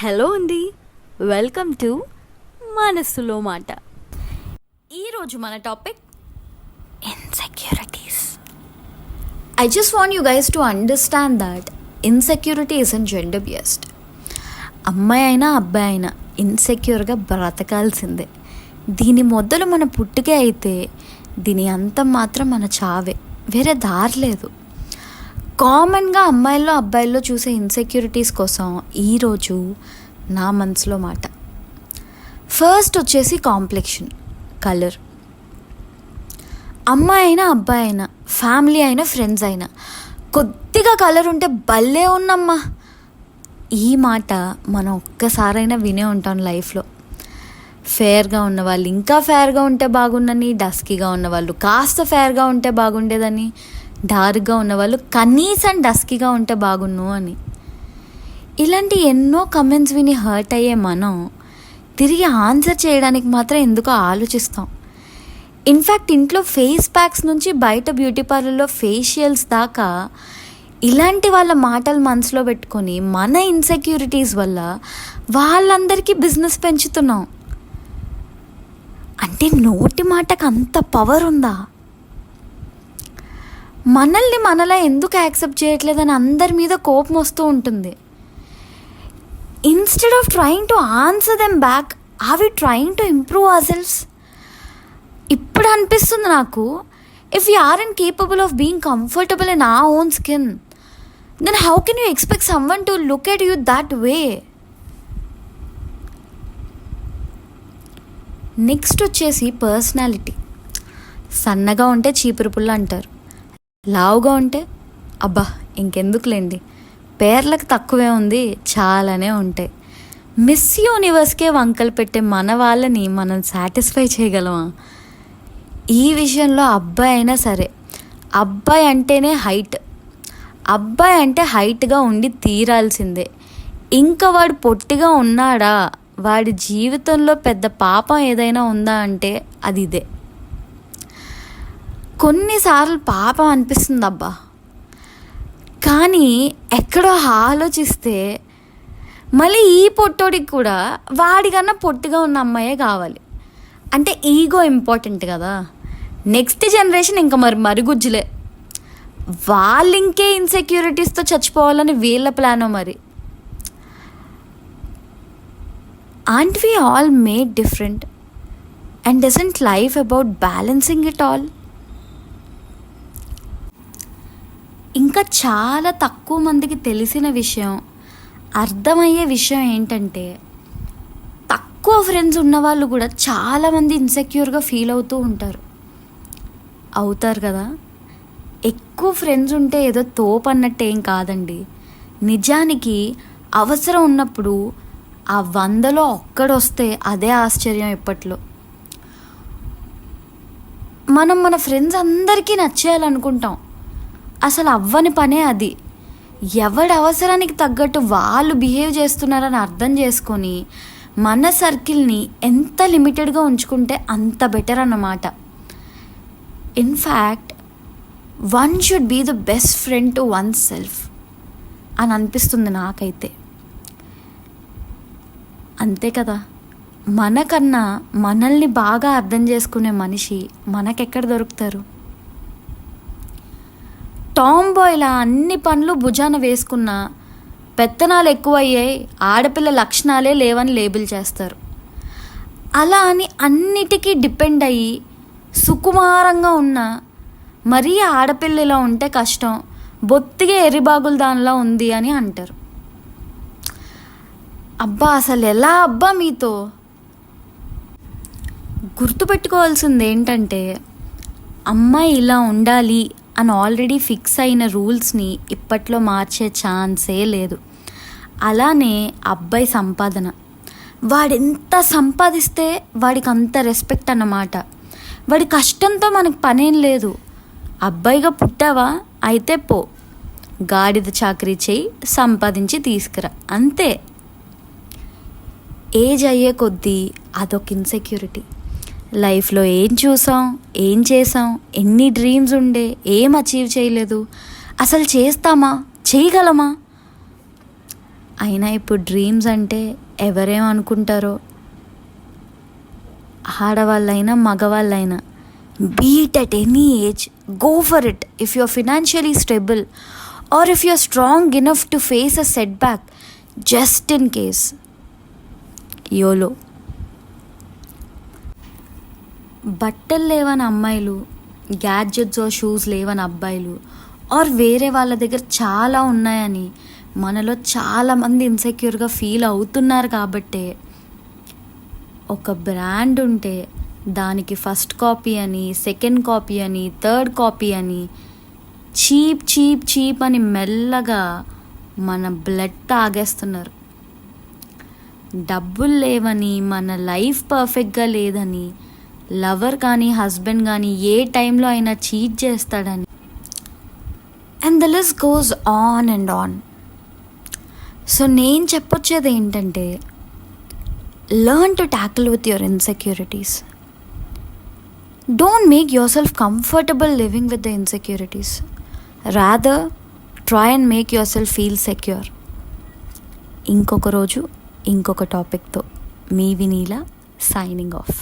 Hello అండి, welcome to మనస్సులో మాట. ఈరోజు మన topic insecurities. I just want you guys to understand that insecurity isn't gender based. అమ్మాయి అయినా అబ్బాయి అయినా ఇన్సెక్యూర్గా బ్రతకాల్సిందే. దీని మొదలు మన పుట్టుకే అయితే దీని అంతం మాత్రం మన చావే, వేరే దారి లేదు. కామన్గా అమ్మాయిల్లో అబ్బాయిల్లో చూసే ఇన్సెక్యూరిటీస్ కోసం ఈరోజు నా మనసులో మాట. ఫస్ట్ వచ్చేసి కాంప్లెక్షన్, కలర్. అమ్మాయి అయినా అబ్బాయి అయినా, ఫ్యామిలీ అయినా ఫ్రెండ్స్ అయినా కొద్దిగా కలర్ ఉంటే భలే ఉన్నమ్మా. ఈ మాట మనం ఒక్కసారైనా వినే ఉంటాం లైఫ్లో. ఫేర్గా ఉన్నవాళ్ళు ఇంకా ఫేర్గా ఉంటే బాగుండని, డస్కీగా ఉన్నవాళ్ళు కాస్త ఫేర్గా ఉంటే బాగుండేదని, డార్క్గా ఉన్నవాళ్ళు కనీసం డస్కీగా ఉంటే బాగున్ను అని. ఇలాంటి ఎన్నో కమెంట్స్ విని హర్ట్ అయ్యే మనం తిరిగి ఆన్సర్ చేయడానికి మాత్రం ఎందుకో ఆలోచిస్తాం. ఇన్ఫ్యాక్ట్ ఇంట్లో ఫేస్ ప్యాక్స్ నుంచి బయట బ్యూటీ పార్లర్లో ఫేషియల్స్ దాకా ఇలాంటి వాళ్ళ మాటలు మనసులో పెట్టుకొని మన ఇన్సెక్యూరిటీస్ వల్ల వాళ్ళందరికీ బిజినెస్ పెంచుతున్నాం. అంటే నోటి మాటకు అంత పవర్ ఉందా? మనల్ని మనలా ఎందుకు యాక్సెప్ట్ చేయట్లేదని అందరి మీద కోపం వస్తూ ఉంటుంది. Instead of trying to answer them back, are we trying to improve ourselves? ఇప్పుడు అనిపిస్తుంది నాకు, if you are incapable of being comfortable in our own skin, then how can you expect someone to look at you that way? Next వచ్చేసి personality. సన్నగా ఉంటే చీపురు పుల్ల అంటారు, లావుగా ఉంటే అబ్బా ఇంకెందుకులేండి, పేర్లకు తక్కువే ఉంది చాలానే ఉంటాయి. మిస్ యూనివర్స్కే వంకలు పెట్టే మన వాళ్ళని మనం సాటిస్ఫై చేయగలమా? ఈ విషయంలో అబ్బాయి అయినా సరే, అబ్బాయి అంటేనే హైట్, అబ్బాయి అంటే హైట్గా ఉండి తీరాల్సిందే. ఇంకా వాడు పొట్టిగా ఉన్నాడా, వాడి జీవితంలో పెద్ద పాపం ఏదైనా ఉందా అంటే అది ఇదే. కొన్నిసార్లు పాపం అనిపిస్తుంది అబ్బా, కానీ ఎక్కడో ఆలోచిస్తే మళ్ళీ ఈ పొట్టోడికి కూడా వాడికన్నా పొట్టిగా ఉన్న అమ్మాయే కావాలి. అంటే ఈగో ఇంపార్టెంట్ కదా. నెక్స్ట్ జనరేషన్ ఇంకా మరుగుజ్జులే, వాళ్ళు ఇంకే ఇన్సెక్యూరిటీస్తో చచ్చిపోవాలని వీళ్ళ ప్లానో మరి. Aren't we all made different and doesn't life about balancing it all? ఇంకా చాలా తక్కువ మందికి తెలిసిన విషయం, అర్థమయ్యే విషయం ఏంటంటే, తక్కువ ఫ్రెండ్స్ ఉన్నవాళ్ళు కూడా చాలామంది ఇన్సెక్యూర్గా ఫీల్ అవుతూ అవుతారు కదా. ఎక్కువ ఫ్రెండ్స్ ఉంటే ఏదో తోపు అన్నట్టు ఏం కాదండి. నిజానికి అవసరం ఉన్నప్పుడు ఆ 100లో ఒక్కడొస్తే అదే ఆశ్చర్యం. ఇప్పట్లో మనం మన ఫ్రెండ్స్ అందరికీ నచ్చేయాలనుకుంటాం, అసలు అవ్వని పనే అది. ఎవడి అవసరానికి తగ్గట్టు వాళ్ళు బిహేవ్ చేస్తున్నారని అర్థం చేసుకొని మన సర్కిల్ని ఎంత లిమిటెడ్గా ఉంచుకుంటే అంత బెటర్ అన్నమాట. In fact one should be the best friend to oneself అని అనిపిస్తుంది నాకైతే. అంతే కదా, మనకన్నా మనల్ని బాగా అర్థం చేసుకునే మనిషి మనకెక్కడ దొరుకుతారు? టామ్ బాయ్లా అన్ని పనులు భుజాన వేసుకున్నా పెత్తనాలు ఎక్కువయ్యాయి, ఆడపిల్ల లక్షణాలే లేవని లేబుల్ చేస్తారు. అలా అని అన్నిటికీ డిపెండ్ అయ్యి సుకుమారంగా ఉన్న మరీ ఆడపిల్ల ఇలా ఉంటే కష్టం, బొత్తిగా ఎర్రిబాగుల దానిలా ఉంది అని అంటారు. అబ్బా అసలు ఎలా అబ్బా మీతో? గుర్తుపెట్టుకోవాల్సింది ఏంటంటే, అమ్మాయి ఇలా ఉండాలి అని ఆల్రెడీ ఫిక్స్ అయిన రూల్స్ని ఇప్పట్లో మార్చే ఛాన్సే లేదు. అలానే అబ్బాయి సంపాదన, వాడెంత సంపాదిస్తే వాడికి అంత రెస్పెక్ట్ అన్నమాట. వాడి కష్టంతో మనకు పనేం లేదు. అబ్బాయిగా పుట్టావా అయితే పో, గాడిద చాకరీ చేయి, సంపాదించి తీసుకురా, అంతే. ఏజ్ అయ్యే కొద్దీ అదొక ఇన్సెక్యూరిటీ. లైఫ్లో ఏం చూసాం, ఏం చేసాం, ఎన్ని డ్రీమ్స్ ఉండే, ఏం అచీవ్ చేయలేదు, అసలు చేస్తామా, చేయగలమా? అయినా ఇప్పుడు డ్రీమ్స్ అంటే ఎవరేమనుకుంటారో, ఆడవాళ్ళైనా మగవాళ్ళైనా beat at any age, go for it if you're financially stable or if you're strong enough to face a setback. Just in case, YOLO. బట్టలు లేవని అమ్మాయిలు, గ్యాడ్జెట్స్ షూస్ లేవని అబ్బాయిలు, ఆర్ వేరే వాళ్ళ దగ్గర చాలా ఉన్నాయని మనలో చాలామంది ఇన్సెక్యూర్గా ఫీల్ అవుతున్నారు. కాబట్టే ఒక బ్రాండ్ ఉంటే దానికి ఫస్ట్ కాపీ అని, సెకండ్ కాపీ అని, థర్డ్ కాపీ అని, చీప్ చీప్ చీప్ అని మెల్లగా మన బ్లడ్ తాగేస్తున్నారు. డబ్బులు లేవని, మన లైఫ్ పర్ఫెక్ట్గా లేదని, లవర్ కానీ హస్బెండ్ కానీ ఏ టైంలో అయినా చీట్ చేస్తాడని, and the list goes on and on. So నేను చెప్పొచ్చేది ఏంటంటే, learn to tackle with your insecurities. Don't make your self comfortable living with the insecurities. Rather try and make your self feel secure. ఇంకొక రోజు ఇంకొక టాపిక్తో మీ Vinila signing off.